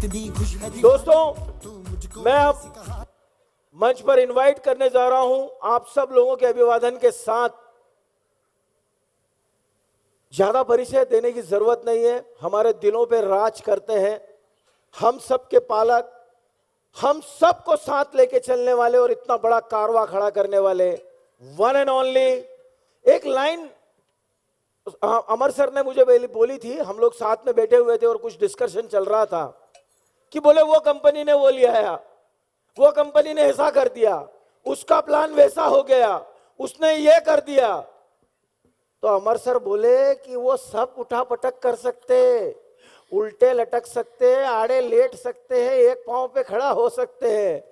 दोस्तों, मैं अब मंच पर इनवाइट करने जा रहा हूं आप सब लोगों के अभिवादन के साथ। ज्यादा परिचय देने की जरूरत नहीं है, हमारे दिलों पे राज करते हैं हम सब के पालक, हम सबको साथ लेके चलने वाले और इतना बड़ा कारवां खड़ा करने वाले वन एंड ओनली। एक लाइन अमर सर ने मुझे बोली थी, हम लोग साथ में बैठे हुए थे और कुछ डिस्कशन चल रहा था कि बोले वो कंपनी ने वो लिया है, वो कंपनी ने ऐसा कर दिया, उसका प्लान वैसा हो गया, उसने ये कर दिया। तो अमर सर बोले कि वो सब उठा पटक कर सकते, उल्टे लटक सकते हैं, आड़े लेट सकते हैं, एक पांव पे खड़ा हो सकते हैं,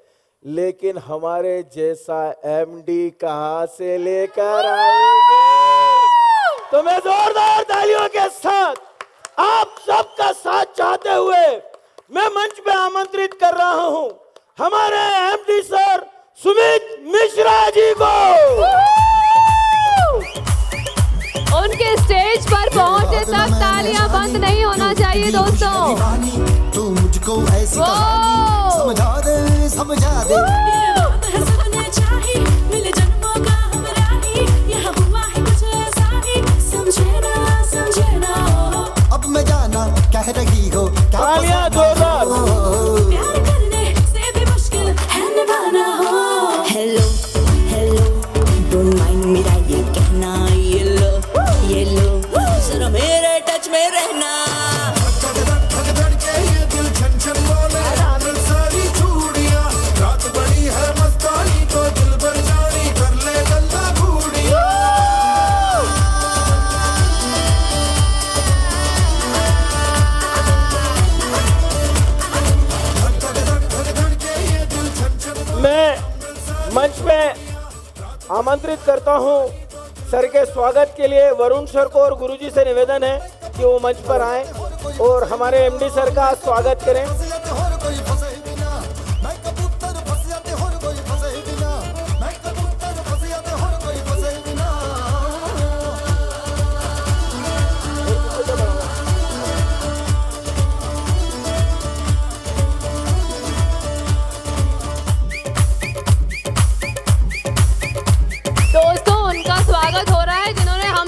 लेकिन हमारे जैसा एमडी कहां से लेकर आएंगे। तो मैं जोरदार तालियों के साथ आप सबका साथ चाहते हुए मैं मंच पे आमंत्रित कर रहा हूं हमारे एमडी सर सुमित मिश्रा जी को। उनके स्टेज पर पहुंचे तक तालियां बंद नहीं होना चाहिए दोस्तों। तू मुझको ऐसी कहानी समझा दे मिले जन्मों का हमरा ही, यहाँ हुआ है कुछ ऐसा ही, समझे ना अब मैं जाना कह रही हो क्या तालियां जोरदार। प्यार करने से भी मुश्किल है निभाना हो। हेलो डोंट माइंड मेरा ये कहना, ये लो जरा मेरे टच में रहना। मैं मंच में आमंत्रित करता हूं सर के स्वागत के लिए वरुण सर को, और गुरुजी से निवेदन है कि वो मंच पर आए और हमारे एमडी सर का स्वागत करें।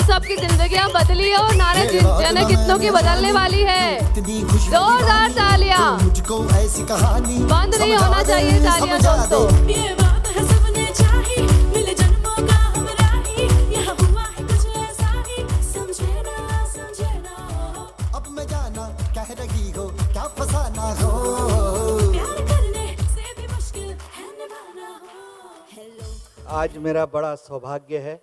सबकी जिंदगियां बदली है और नारे जाने कितनों की बदलने वाली है। जोरदार तालियां, बंद नहीं होना चाहिए तालियां दोस्तों। ये बात है सबने चाही, मिले जन्मों का हमरा ही, यहाँ हुआ है कुछ ऐसा ही, समझे ना अब मैं जाना कह रही हो क्या फसाना हो। प्यार करने से भी मुश्किल है निभाना हो। आज मेरा बड़ा सौभाग्य है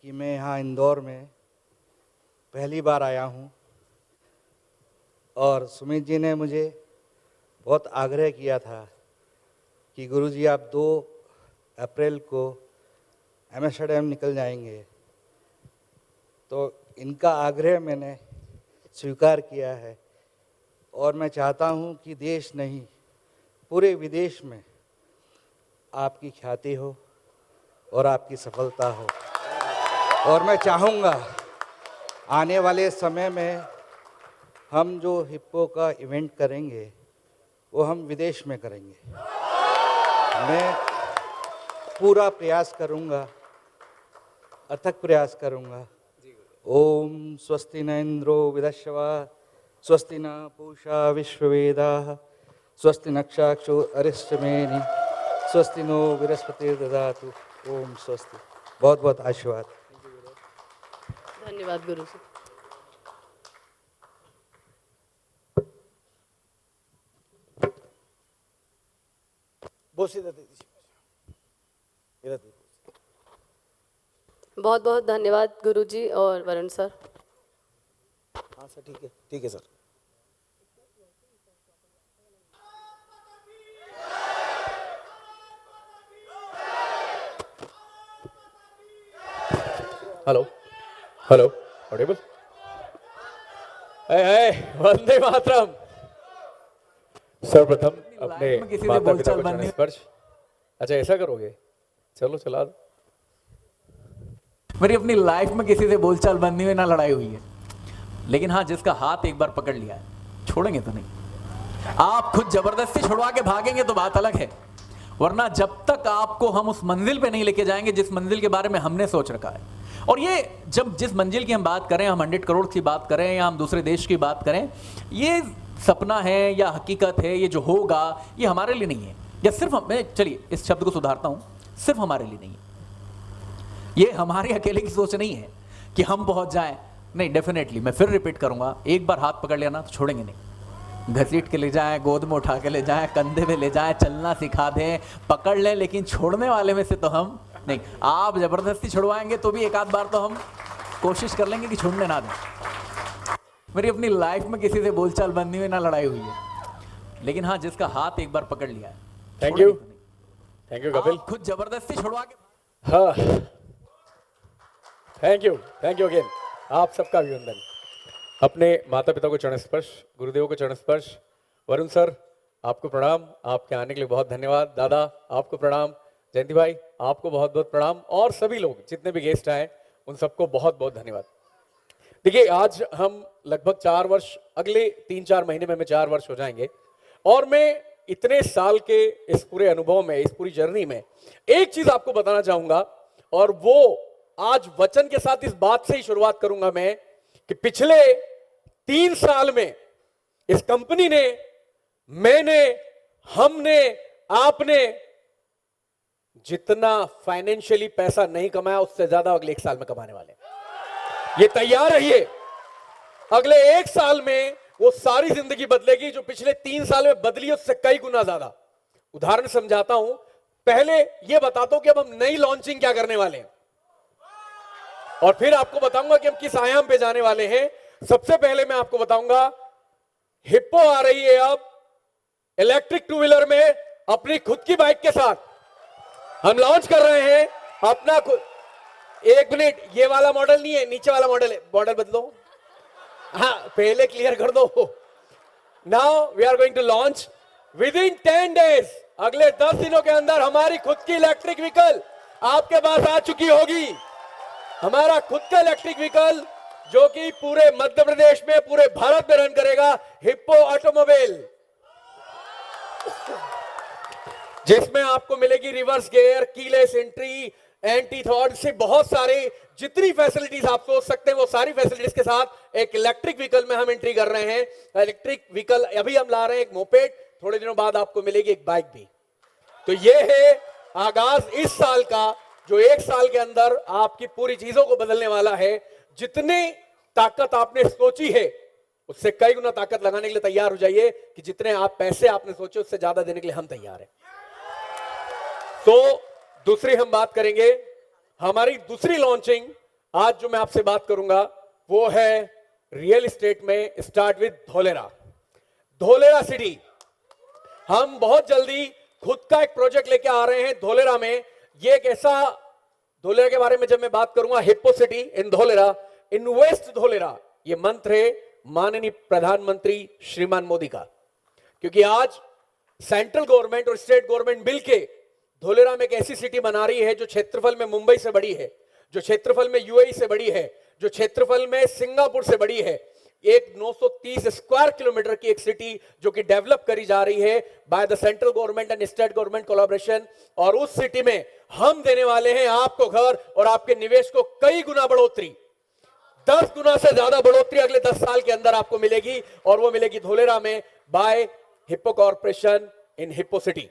कि मैं यहाँ इंदौर में पहली बार आया हूँ और सुमित जी ने मुझे बहुत आग्रह किया था कि गुरुजी आप 2 अप्रैल को एम्स्टर्डम निकल जाएंगे, तो इनका आग्रह मैंने स्वीकार किया है और मैं चाहता हूँ कि देश नहीं पूरे विदेश में आपकी ख्याति हो और आपकी सफलता हो। और मैं चाहूँगा आने वाले समय में हम जो हिप्पो का इवेंट करेंगे वो हम विदेश में करेंगे। मैं पूरा प्रयास करूँगा, अथक प्रयास करूँगा। ओम स्वस्ति न इंद्रो विदश्वा, स्वस्ति न पूषा विश्ववेदाः, स्वस्ति नक्षाक्षो अरिष्टमेनि, स्वस्ति नो बृहस्पतिर्दधातु। ओम स्वस्ति। बहुत बहुत आशीर्वाद। धन्यवाद गुरु जी। बहुत बहुत धन्यवाद गुरु जी और वरुण सर। हाँ सर, ठीक है sir. Hello audible. Vande Mataram. सर्वप्रथम अपने माता पिता को चरण स्पर्श। अच्छा ऐसा करोगे, चलो चला दो। मेरी अपनी लाइफ में किसी से बोलचाल बननी हुई ना लड़ाई हुई है, लेकिन हाँ जिसका हाथ एक बार पकड़ लिया है छोड़ेंगे तो नहीं। आप खुद जबरदस्ती छुड़वा के भागेंगे तो बात अलग है, वरना जब तक आपको हम उस मंजिल पे नहीं लेके जाएंगे जिस मंजिल के बारे में हमने सोच रखा है। और ये जब जिस मंजिल की हम बात करें, हम 100 करोड़ की बात करें या हम दूसरे देश की बात करें, ये सपना है या हकीकत है, ये जो होगा ये हमारे लिए नहीं है, या सिर्फ मैं चलिए इस शब्द को सुधारता हूं, सिर्फ हमारे लिए नहीं है, ये हमारे अकेले की सोच नहीं है कि हम पहुंच जाएं। नहीं, डेफिनेटली मैं फिर रिपीट करूंगा, एक बार हाथ पकड़ लिया ना तो छोड़ेंगे नहीं। घसीट के ले जाएं, गोद में उठा के ले जाएं, कंधे पे ले जाएं, चलना सिखा दें, पकड़ लें, लेकिन छोड़ने वाले में से तो हम नहीं। आप जबरदस्ती छुड़वाएंगे तो भी एक आध बार तो हम कोशिश कर लेंगे कि छोड़ने ना दें। मेरी अपनी लाइफ में किसी से बोलचाल बंद नहीं हुई, ना लड़ाई हुई है, लेकिन हाँ जिसका हाथ एक बार पकड़ लिया है। Thank you Kapil. आप खुद जबरदस्ती छुड़वा के हाँ, थैंक यू अगेन। आप सबका अभिनंदन। अपने माता पिता को चरण स्पर्श, गुरुदेव को चरण स्पर्श। वरुण सर आपको प्रणाम, आपके आने के लिए बहुत धन्यवाद। दादा आपको प्रणाम, जयंती भाई आपको बहुत बहुत प्रणाम, और सभी लोग जितने भी गेस्ट आए उन सबको बहुत बहुत धन्यवाद। देखिए आज हम लगभग 4 वर्ष, अगले 3-4 महीने में हमें 4 वर्ष हो जाएंगे, और मैं इतने साल के इस पूरे अनुभव में, इस पूरी जर्नी में एक चीज आपको बताना चाहूंगा, और वो आज वचन के साथ इस बात से ही शुरुआत करूंगा मैं कि पिछले 3 साल में इस कंपनी ने, मैंने, हमने, आपने जितना फाइनेंशियली पैसा नहीं कमाया उससे ज्यादा अगले 1 साल में कमाने वाले हैं। ये तैयार रहिए, अगले 1 साल में वो सारी जिंदगी बदलेगी जो पिछले 3 साल में बदली, उससे कई गुना ज्यादा। उदाहरण समझाता हूं, पहले ये बताता हूं कि अब हम नई लॉन्चिंग क्या करने वाले हैं, और फिर आपको बताऊंगा कि हम किस आयाम पे जाने वाले हैं। सबसे पहले मैं आपको बताऊंगा, हिप्पो आ रही है अब इलेक्ट्रिक 2 व्हीलर में अपनी खुद की बाइक के साथ। हम लॉन्च कर रहे हैं अपना खुद। 1 मिनट, ये वाला मॉडल नहीं है, नीचे वाला मॉडल है, मॉडल बदलो, हाँ पहले क्लियर कर दो। Now we are going to launch within 10 days, अगले 10 दिनों के अंदर हमारी खुद की इलेक्ट्रिक व्हीकल आपके पास आ चुकी होगी। हमारा खुद का इलेक्ट्रिक व्हीकल जो कि पूरे मध्य प्रदेश में, पूरे भारत में रन करेगा, हिप्पो ऑटोमोबाइल, जिसमें आपको मिलेगी reverse gear, keyless entry, anti thought से बहुत सारे जितनी फैसिलिटीज आप सोच सकते हैं वो सारी फैसिलिटीज के साथ एक इलेक्ट्रिक व्हीकल में हम एंट्री कर रहे हैं। इलेक्ट्रिक व्हीकल अभी हम ला रहे हैं, एक मोपेड, थोड़े दिनों बाद आपको मिलेगी एक बाइक भी। तो ये है आगाज इस साल का, जो 1 साल के अंदर आपकी पूरी चीजों को बदलने वाला है। जितनी ताकत आपने सोची है उससे कई गुना ताकत लगाने के लिए तैयार हो जाइए, कि जितने आप पैसे आपने सोचे उससे ज्यादा देने के लिए हम तैयार हैं। तो दूसरी हम बात करेंगे, हमारी दूसरी लॉन्चिंग आज जो मैं आपसे बात करूंगा वो है रियल एस्टेट में, start with Dholera, Dholera city. हम बहुत जल्दी खुद का एक प्रोजेक्ट लेके आ रहे हैं धोलेरा में। ये एक ऐसा, धोलेरा के बारे में जब मैं बात करूंगा, hippo city in Dholera, invest Dholera, ये मंत्र है माननीय प्रधानमंत्री श्रीमान मोदी का, क्योंकि आज सेंट्रल गवर्नमेंट और स्टेट गवर्नमेंट मिलके धोलेरा में एक ऐसी सिटी बना रही है जो क्षेत्रफल में मुंबई से बड़ी है, जो क्षेत्रफल में यूएई से बड़ी है, जो क्षेत्रफल में सिंगापुर से बड़ी है। एक 930 स्क्वायर किलोमीटर की एक सिटी जो कि डेवलप करी जा रही है by the central government and state government collaboration, और उस सिटी में हम देने वाले हैं आपको घर और आपके निवेश को कई गुना बढ़ोतरी, 10 गुना से ज्यादा बढ़ोतरी अगले 10 साल के अंदर आपको मिलेगी, और वो मिलेगी धोलेरा में बाय हिप्पो कॉर्पोरेशन इन हिप्पो सिटी।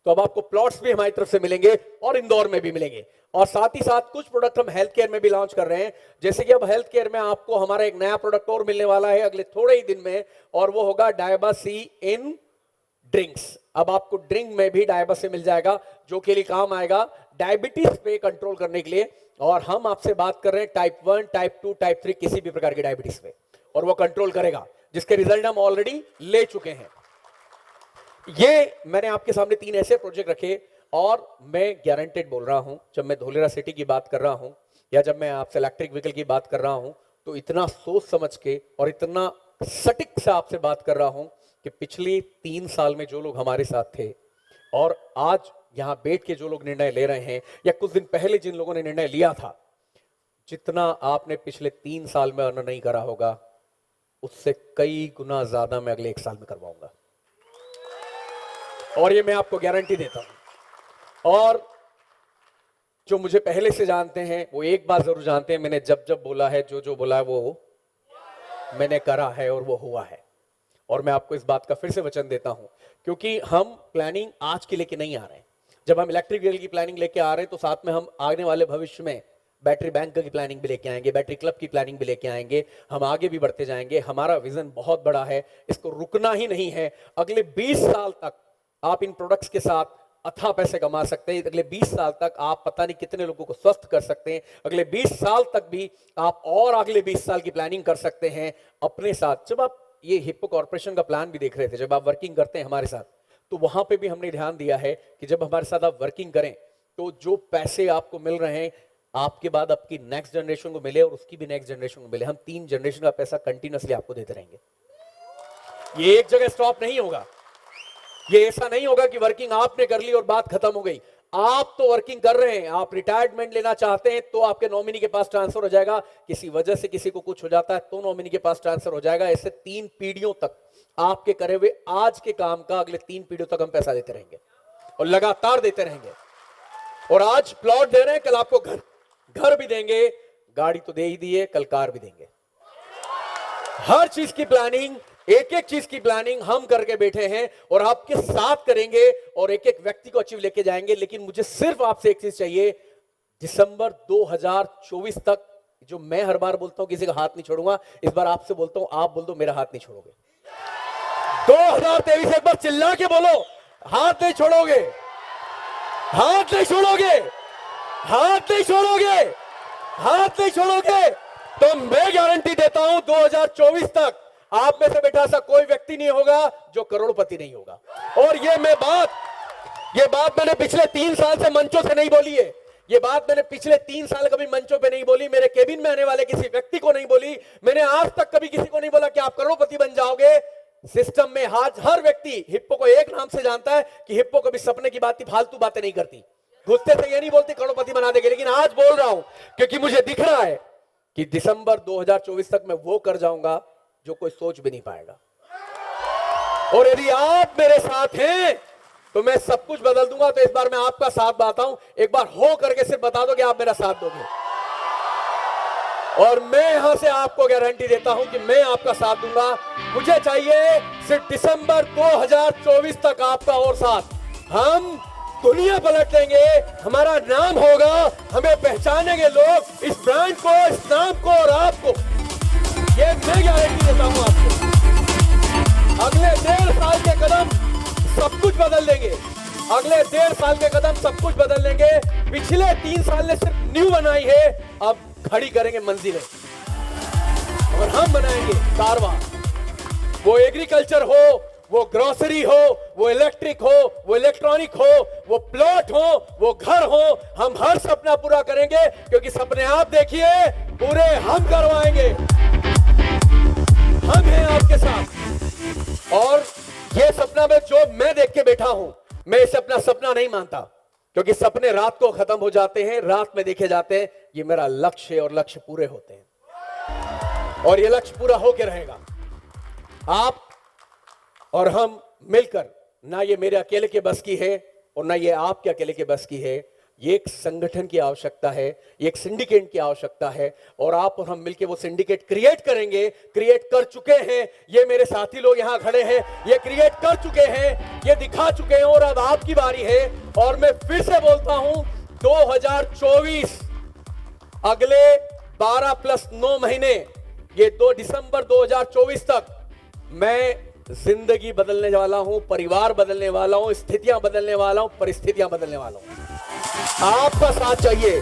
तो अब आपको प्लॉट्स भी हमारी तरफ से मिलेंगे और इंदौर में भी मिलेंगे, और साथ ही साथ कुछ प्रोडक्ट हम हेल्थ केयर में भी लॉन्च कर रहे हैं। जैसे कि अब हेल्थ केयर में आपको हमारा एक नया प्रोडक्ट और मिलने वाला है अगले थोड़े ही दिन में, और वो होगा डायबा सी इन ड्रिंक्स। अब आपको ड्रिंक में भी डायबा से मिल जाएगा, जो के लिए काम आएगा डायबिटीज पे कंट्रोल करने के लिए। और हम आपसे बात कर रहे हैं टाइप 1, टाइप 2, टाइप 3 किसी भी प्रकार की डायबिटीज पे, और वो कंट्रोल करेगा, जिसके रिजल्ट हम ऑलरेडी ले चुके हैं। ये मैंने आपके सामने 3 ऐसे प्रोजेक्ट रखे, और मैं गारंटेड बोल रहा हूं, जब मैं धोलेरा सिटी की बात कर रहा हूं या जब मैं आपसे इलेक्ट्रिक व्हीकल की बात कर रहा हूं, तो इतना सोच समझ के और इतना सटीक से आपसे बात कर रहा हूं कि पिछले 3 साल में जो लोग हमारे साथ थे और आज यहां बैठ के जो लोग निर्णय ले रहे हैं, या कुछ दिन पहले जिन लोगों ने निर्णय लिया था, जितना आपने पिछले 3 साल में अर्न नहीं करा होगा उससे कई गुना ज्यादा मैं अगले 1 साल में करवाऊंगा, और ये मैं आपको गारंटी देता हूं। और जो मुझे पहले से जानते हैं वो एक बात जरूर जानते हैं, मैंने जब जब बोला है, जो जो बोला है वो मैंने करा है और वो हुआ है। और मैं आपको इस बात का फिर से वचन देता हूं, क्योंकि हम प्लानिंग आज के लेके नहीं आ रहे हैं। जब हम इलेक्ट्रिक व्हीकल की प्लानिंग लेके आ रहे हैं तो साथ में हम आने वाले भविष्य में बैटरी बैंक की प्लानिंग भी लेके आएंगे, बैटरी क्लब की प्लानिंग भी लेके आएंगे। हम आगे भी बढ़ते जाएंगे। हमारा विजन बहुत बड़ा है, इसको रुकना ही नहीं है। अगले 20 साल तक आप इन प्रोडक्ट्स के साथ अथाह पैसे कमा सकते हैं। अगले 20 साल तक आप पता नहीं कितने लोगों को स्वस्थ कर सकते हैं। अगले 20 साल तक भी आप और अगले 20 साल की प्लानिंग कर सकते हैं अपने साथ। जब आप ये हिप्पो कॉर्पोरेशन का प्लान भी देख रहे थे, जब आप वर्किंग करते हैं हमारे साथ, तो वहां पे भी हमने ध्यान दिया है कि जब हमारे साथ आप वर्किंग करें तो जो पैसे आपको मिल रहे हैं आपके बाद आपकी नेक्स्ट जनरेशन को मिले और उसकी भी नेक्स्ट जनरेशन को मिले। हम 3 जनरेशन का पैसा कंटिन्यूअसली आपको देते रहेंगे। ये एक जगह स्टॉप नहीं होगा। ये ऐसा नहीं होगा कि वर्किंग आपने कर ली और बात खत्म हो गई। आप तो वर्किंग कर रहे हैं, आप रिटायरमेंट लेना चाहते हैं तो आपके नॉमिनी के पास ट्रांसफर हो जाएगा। किसी वजह से किसी को कुछ हो जाता है तो नॉमिनी के पास ट्रांसफर हो जाएगा। ऐसे 3 पीढ़ियों तक आपके करे हुए आज के काम का अगले 3 पीढ़ियों तक हम पैसा देते रहेंगे और लगातार देते रहेंगे। और आज प्लॉट दे रहे हैं, कल आपको घर भी देंगे, गाड़ी तो दे ही दिए, कल कार भी देंगे। हर चीज की प्लानिंग, एक एक चीज की प्लानिंग हम करके बैठे हैं और आपके साथ करेंगे और एक एक व्यक्ति को अचीव लेके जाएंगे। लेकिन मुझे सिर्फ आपसे एक चीज चाहिए, दिसंबर 2024 तक, जो मैं हर बार बोलता हूं किसी का हाथ नहीं छोड़ूंगा, इस बार आपसे बोलता हूं, आप बोल दो मेरा हाथ नहीं छोड़ोगे। 2023 एक बार चिल्ला के बोलो, हाथ नहीं छोड़ोगे, हाथ नहीं छोड़ोगे, हाथ नहीं छोड़ोगे, हाथ नहीं छोड़ोगे। तो मैं गारंटी देता हूं 2024 तक आप में से बेटा सा कोई व्यक्ति नहीं होगा जो करोड़पति नहीं होगा। और ये बात मैंने पिछले 3 साल से मंचों से नहीं बोली है। ये बात मैंने पिछले 3 साल कभी मंचों पे नहीं बोली, मेरे केबिन में आने वाले किसी व्यक्ति को नहीं बोली। मैंने आज तक कभी किसी को नहीं बोला कि आप करोड़पति बन जाओगे। सिस्टम में आज हर व्यक्ति हिप्पो को एक नाम से जानता है कि हिप्पो कभी सपने की बात, फालतू बातें नहीं करती। गुस्से से ये नहीं बोलती करोड़पति बना देंगे, लेकिन आज बोल रहा हूं क्योंकि मुझे दिख रहा है कि दिसंबर 2024 तक मैं वो कर जाऊंगा जो कोई सोच भी नहीं पाएगा। और यदि आप मेरे साथ हैं तो मैं सब कुछ बदल दूंगा। तो इस बार मैं आपका साथ बाता हूं, एक बार हो करके सिर्फ बता दो कि आप मेरा साथ दोगे। और मैं यहां से आपको गारंटी देता हूं कि मैं आपका साथ दूंगा। मुझे चाहिए सिर्फ दिसंबर 2024 तक आपका और साथ। हम दुनिया पलट देंगे, हमारा नाम होगा, हमें पहचानेंगे लोग, इस ब्रांड को, इस नाम को और आपको। ये मैं गारंटी देता हूं आपको। अगले 1.5 साल के कदम सब कुछ बदल देंगे। अगले 1.5 साल के कदम सब कुछ बदल देंगे। पिछले 3 साल ने सिर्फ न्यू बनाई है, अब खड़ी करेंगे मंजिलें और हम बनाएंगे कारवां। वो एग्रीकल्चर हो, वो ग्रोसरी हो, वो इलेक्ट्रिक हो, वो इलेक्ट्रॉनिक हो, वो प्लॉट हो, वो घर हो, हम हर सपना पूरा करेंगे। क्योंकि सपने आप देखिए, पूरे हम करवाएंगे। हम हैं आपके साथ। और ये सपना में जो मैं देख के बैठा हूं, मैं इसे अपना सपना नहीं मानता, क्योंकि सपने रात को खत्म हो जाते हैं, रात में देखे जाते हैं। ये मेरा लक्ष्य है और लक्ष्य पूरे होते हैं और ये लक्ष्य पूरा होके रहेगा। आप और हम मिलकर, ना ये मेरे अकेले के बस की है और ना ये आपके अकेले के बस की है। ये एक संगठन की आवश्यकता है, ये एक सिंडिकेट की आवश्यकता है और आप और हम मिलकर वो सिंडिकेट क्रिएट करेंगे। क्रिएट कर चुके हैं, ये मेरे साथी लोग यहां खड़े हैं, ये क्रिएट कर चुके हैं, ये दिखा चुके हैं और अब आपकी बारी है। और मैं फिर से बोलता हूं, 2024 अगले 12 + 9 महीने, ये 2 दिसंबर 2024 तक मैं जिंदगी बदलने वाला हूं, परिवार बदलने वाला हूं, स्थितियां बदलने वाला हूं, परिस्थितियां बदलने वाला हूं। आपका साथ चाहिए।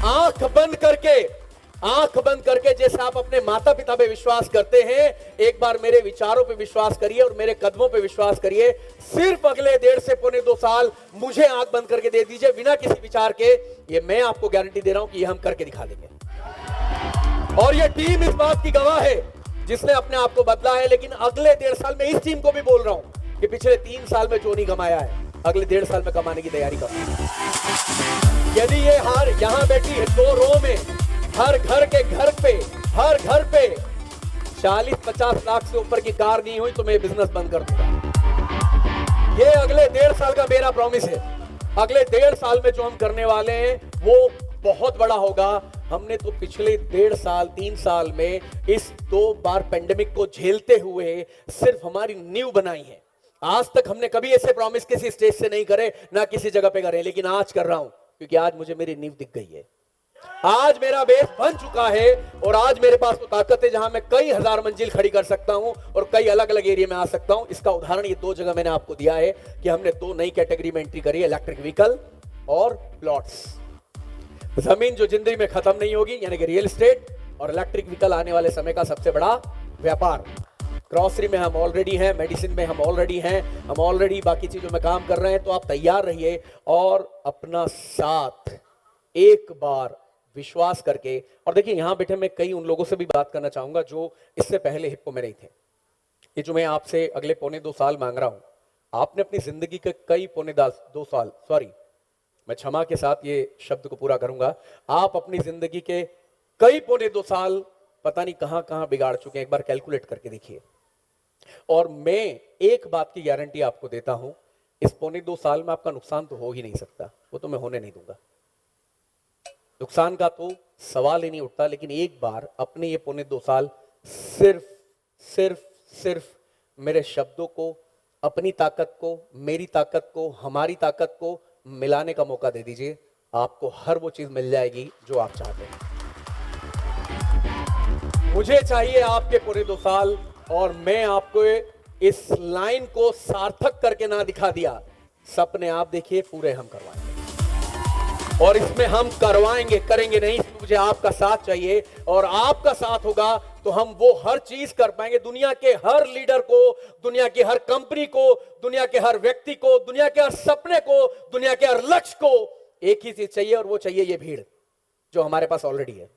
आंख बंद करके जैसे आप अपने माता पिता पे विश्वास करते हैं, एक बार मेरे विचारों पे विश्वास करिए और मेरे कदमों पे विश्वास करिए। सिर्फ अगले 1.5 से पौने 2 साल मुझे आंख बंद करके दे दीजिए, बिना किसी विचार के। ये मैं आपको गारंटी दे रहा हूं कि ये हम करके दिखा देंगे। और ये टीम इस बात की गवाह है, जिसने अपने आप को बदला है। लेकिन अगले 1.5 साल में इस टीम को भी बोल रहा हूं कि पिछले 3 साल में जो नहीं कमाया है, अगले 1.5 साल में कमाने की तैयारी करो। यदि ये हार यहां बैठी है 2 रो में, हर घर पे 40-50 लाख से ऊपर की कार नहीं हुई तो मैं बिजनेस बंद कर दूंगा। ये अगले 1.5 साल का मेरा प्रॉमिस है। अगले 1.5 साल में जो हम करने वाले हैं वो बहुत बड़ा होगा। हमने तो पिछले 1.5 साल 3 साल में इस 2 बार पेंडेमिक को झेलते हुए सिर्फ हमारी नींव बनाई है। आज तक हमने कभी ऐसे प्रॉमिस किसी स्टेज से नहीं करे, ना किसी जगह पे करे, लेकिन आज कर रहा हूं क्योंकि आज मुझे मेरी नींव दिख गई है। आज मेरा बेस बन चुका है और आज मेरे पास वो ताकत है जहां मैं कई हजार मंजिल खड़ी कर सकता हूं और कई अलग अलग एरिया में आ सकता हूं। इसका उदाहरण ये 2 जगह मैंने आपको दिया है कि हमने 2 नई कैटेगरी में एंट्री करी है, इलेक्ट्रिक व्हीकल और प्लॉट्स। जमीन जो जिंदगी में खत्म नहीं होगी, यानी कि रियल एस्टेट, और इलेक्ट्रिक व्हीकल आने वाले समय का सबसे बड़ा व्यापार। ग्रोसरी में हम ऑलरेडी हैं, मेडिसिन में हम ऑलरेडी हैं, हम ऑलरेडी बाकी चीजों में काम कर रहे हैं। तो आप तैयार रहिए और अपना साथ एक बार विश्वास करके। और देखिए यहां बैठे मैं कई उन लोगों से भी बात करना चाहूंगा जो इससे पहले हिप्पो में नहीं थे। ये जो मैं आपसे अगले 1.25 साल मांग रहा हूं, आपने अपनी जिंदगी के कई 1.25 साल, सॉरी मैं क्षमा के साथ ये शब्द को पूरा करूंगा, आप अपनी जिंदगी के कई 1.25 साल पता नहीं कहां कहां बिगाड़ चुके हैं। एक बार कैलकुलेट करके देखिए। और मैं एक बात की गारंटी आपको देता हूं, इस 1.25 साल में आपका नुकसान तो हो ही नहीं सकता, वो तो मैं होने नहीं दूंगा। नुकसान का तो सवाल ही नहीं उठता। लेकिन एक बार अपने ये 1.25 साल सिर्फ मेरे शब्दों को, अपनी ताकत को, मेरी ताकत को, हमारी ताकत को मिलाने का मौका दे दीजिए। आपको हर वो चीज मिल जाएगी जो आप चाहते हैं। मुझे चाहिए आपके 1.25 साल, और मैं आपको इस लाइन को सार्थक करके ना दिखा दिया। सपने आप देखिए, पूरे हम करवाएंगे। और इसमें हम करवाएंगे, करेंगे नहीं, इसमें मुझे आपका साथ चाहिए। और आपका साथ होगा तो हम वो हर चीज कर पाएंगे। दुनिया के हर लीडर को, दुनिया की हर कंपनी को, दुनिया के हर व्यक्ति को, दुनिया के हर सपने को, दुनिया के हर लक्ष्य को एक ही चीज चाहिए, और वो चाहिए ये भीड़ जो हमारे पास ऑलरेडी है।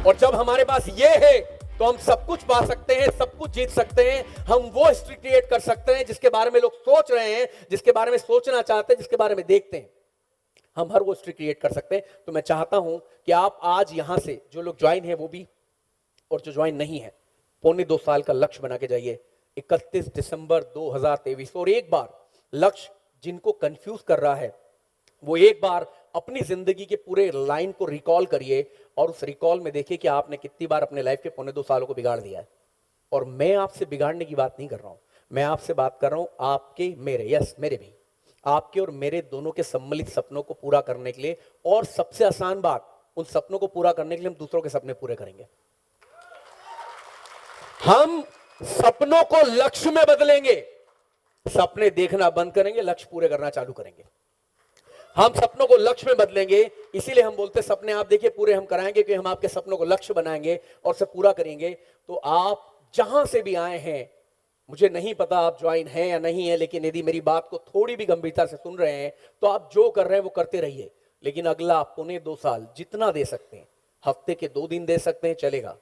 और जब हमारे पास ये है तो हम सब कुछ पा सकते हैं, सब कुछ जीत सकते हैं। हम वो हिस्ट्री क्रिएट कर सकते हैं जिसके बारे में लोग सोच रहे हैं, जिसके बारे में सोचना चाहते हैं, जिसके बारे में देखते हैं। हम हर वो हिस्ट्री क्रिएट कर सकते हैं। तो मैं चाहता हूं कि आप आज यहां से जो लोग ज्वाइन है वो भी, और जो ज्वाइन नहीं है, 1.25 साल का लक्ष्य बना के जाइए। 31 दिसंबर 2023। और एक बार लक्ष्य जिनको कंफ्यूज कर रहा है, वो एक बार अपनी जिंदगी के पूरे लाइन को रिकॉल करिए और उस रिकॉल में देखिए कि आपने कितनी बार अपने लाइफ के 1.25 सालों को बिगाड़ दिया है। और मैं आपसे बिगाड़ने की बात नहीं कर रहा हूं, मैं आपसे बात कर रहा हूं आपके, मेरे, यस मेरे भी, आपके और मेरे दोनों के सम्मिलित सपनों को पूरा करने के लिए। और सबसे आसान बात, उन सपनों को पूरा करने के लिए हम दूसरों के सपने पूरे करेंगे। हम सपनों को लक्ष्य में बदलेंगे, सपने देखना बंद करेंगे, लक्ष्य पूरे करना चालू करेंगे। हम सपनों को लक्ष्य में बदलेंगे, इसीलिए हम बोलते सपने आप देखिए पूरे हम कराएंगे, कि हम आपके सपनों को लक्ष्य बनाएंगे और उसे पूरा करेंगे। तो आप जहां से भी आए हैं, मुझे नहीं पता आप ज्वाइन हैं या नहीं है, लेकिन यदि मेरी बात को थोड़ी भी गंभीरता से सुन रहे हैं तो आप जो कर रहे हैं वो करते रहिए। लेकिन अगला 1.25 साल जितना दे सकते हैं, हफ्ते के 2 दिन दे सकते हैं चलेगा,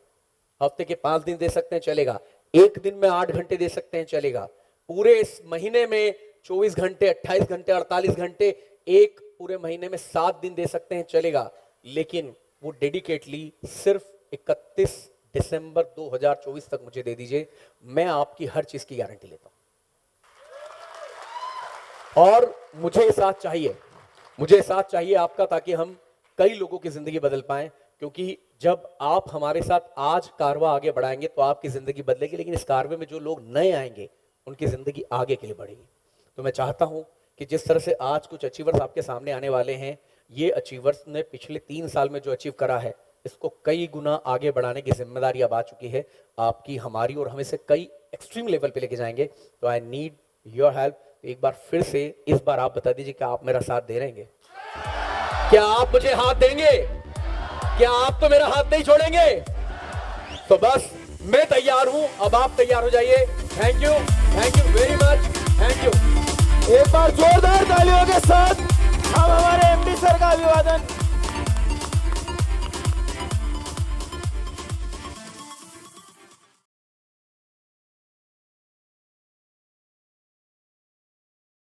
हफ्ते के 5 दिन दे सकते हैं चलेगा, एक दिन में 8 घंटे दे सकते हैं चलेगा, पूरे इस महीने में 24 घंटे, 28 घंटे, 48 घंटे, एक पूरे महीने में 7 दिन दे सकते हैं चलेगा। लेकिन वो डेडिकेटली सिर्फ 31 दिसंबर 2024 तक मुझे दे दीजिए। मैं आपकी हर चीज की गारंटी लेता हूं। और मुझे साथ चाहिए, मुझे साथ चाहिए आपका, ताकि हम कई लोगों की जिंदगी बदल पाएं। क्योंकि जब आप हमारे साथ आज कारवा आगे बढ़ाएंगे तो आपकी जिंदगी बदलेगी, लेकिन इस कारवे में जो लोग नए आएंगे उनकी जिंदगी आगे के लिए बढ़ेगी। तो मैं चाहता हूं कि जिस तरह से आज कुछ अचीवर्स आपके सामने आने वाले हैं, ये अचीवर्स ने पिछले 3 साल में जो अचीव करा है, इसको कई गुना आगे बढ़ाने की जिम्मेदारी अब आ चुकी है आपकी, हमारी, और हमें से कई एक्सट्रीम लेवल पे लेके जाएंगे। तो आई नीड योर हेल्प। एक बार फिर से इस बार आप बता दीजिए कि आप मेरा साथ दे रहेंगे? क्या आप मुझे हाथ देंगे? क्या आप तो मेरा हाथ नहीं छोड़ेंगे? तो बस मैं तैयार हूं, अब आप तैयार हो जाइए। Thank you very much, thank you. एक बार जोरदार तालियों के साथ हम हमारे एमडी सर का अभिवादन